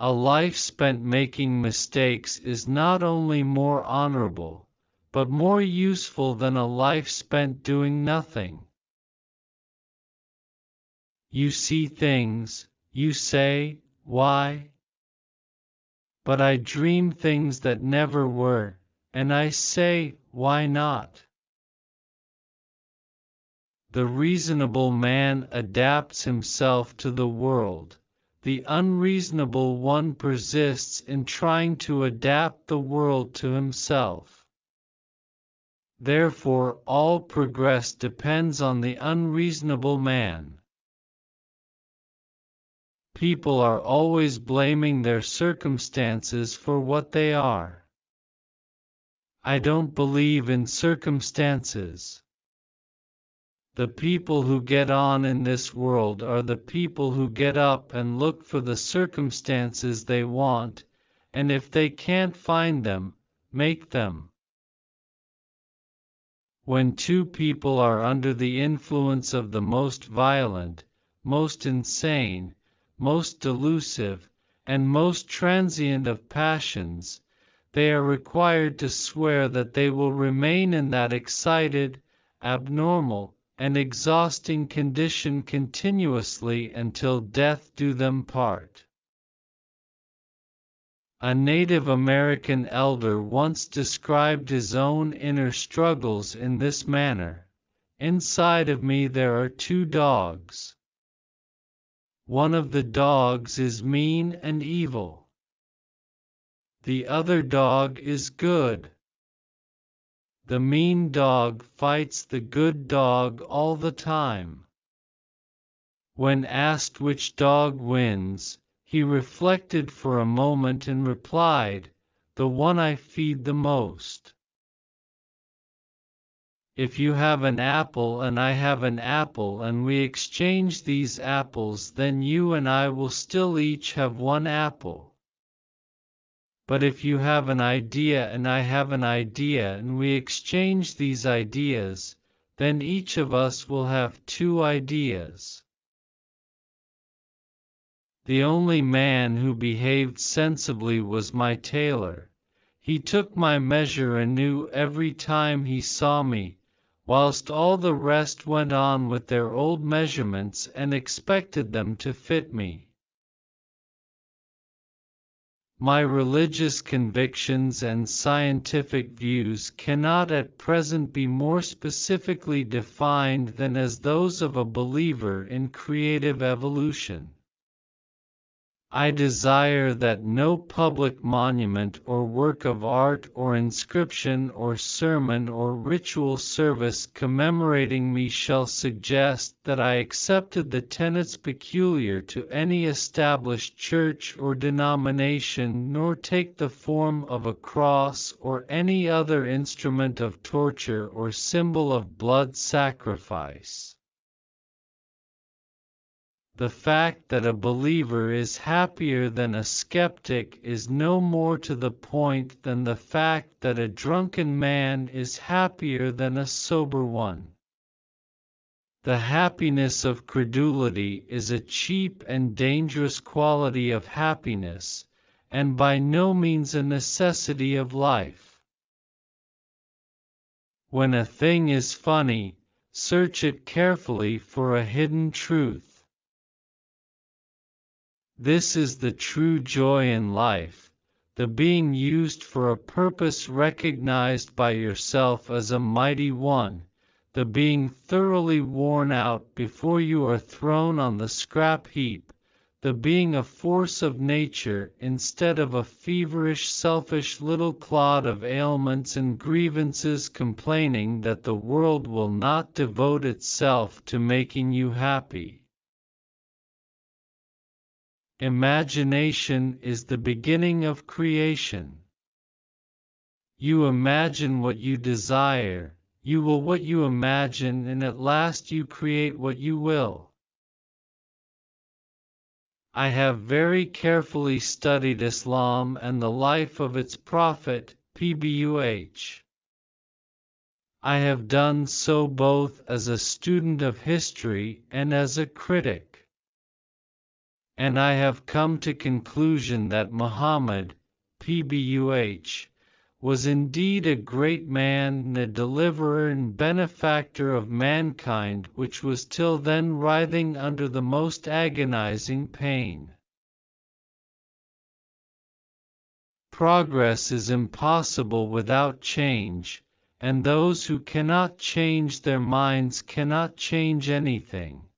A life spent making mistakes is not only more honorable, but more useful than a life spent doing nothing. You see things, you say, why? But I dream things that never were, and I say, why not? The reasonable man adapts himself to the world. The unreasonable one persists in trying to adapt the world to himself. Therefore, all progress depends on the unreasonable man. People are always blaming their circumstances for what they are. I don't believe in circumstances. The people who get on in this world are the people who get up and look for the circumstances they want, and if they can't find them, make them. When two people are under the influence of the most violent, most insane, most delusive, and most transient of passions, they are required to swear that they will remain in that excited, abnormal, and exhausting condition continuously until death do them part. A Native American elder once described his own inner struggles in this manner: "Inside of me there are two dogs. One of the dogs is mean and evil. The other dog is good. The mean dog fights the good dog all the time. When asked which dog wins, he reflected for a moment and replied, 'The one I feed the most.' If you have an apple and I have an apple and we exchange these apples, then you and I will still each have one apple. But if you have an idea and I have an idea and we exchange these ideas, then each of us will have two ideas." The only man who behaved sensibly was my tailor. He took my measure anew every time he saw me, whilst all the rest went on with their old measurements and expected them to fit me. My religious convictions and scientific views cannot at present be more specifically defined than as those of a believer in creative evolution. I desire that no public monument or work of art or inscription or sermon or ritual service commemorating me shall suggest that I accepted the tenets peculiar to any established church or denomination, nor take the form of a cross or any other instrument of torture or symbol of blood sacrifice. The fact that a believer is happier than a skeptic is no more to the point than the fact that a drunken man is happier than a sober one. The happiness of credulity is a cheap and dangerous quality of happiness, and by no means a necessity of life. When a thing is funny, search it carefully for a hidden truth. This is the true joy in life, the being used for a purpose recognized by yourself as a mighty one, the being thoroughly worn out before you are thrown on the scrap heap, the being a force of nature instead of a feverish, selfish little clod of ailments and grievances complaining that the world will not devote itself to making you happy. Imagination is the beginning of creation. You imagine what you desire, you will what you imagine, and at last you create what you will. I have very carefully studied Islam and the life of its prophet, Pbuh. I have done so both as a student of history and as a critic. and I have come to conclusion that Muhammad, pbuh, was indeed a great man and a deliverer and benefactor of mankind which was till then writhing under the most agonizing pain. Progress is impossible without change, and those who cannot change their minds cannot change anything.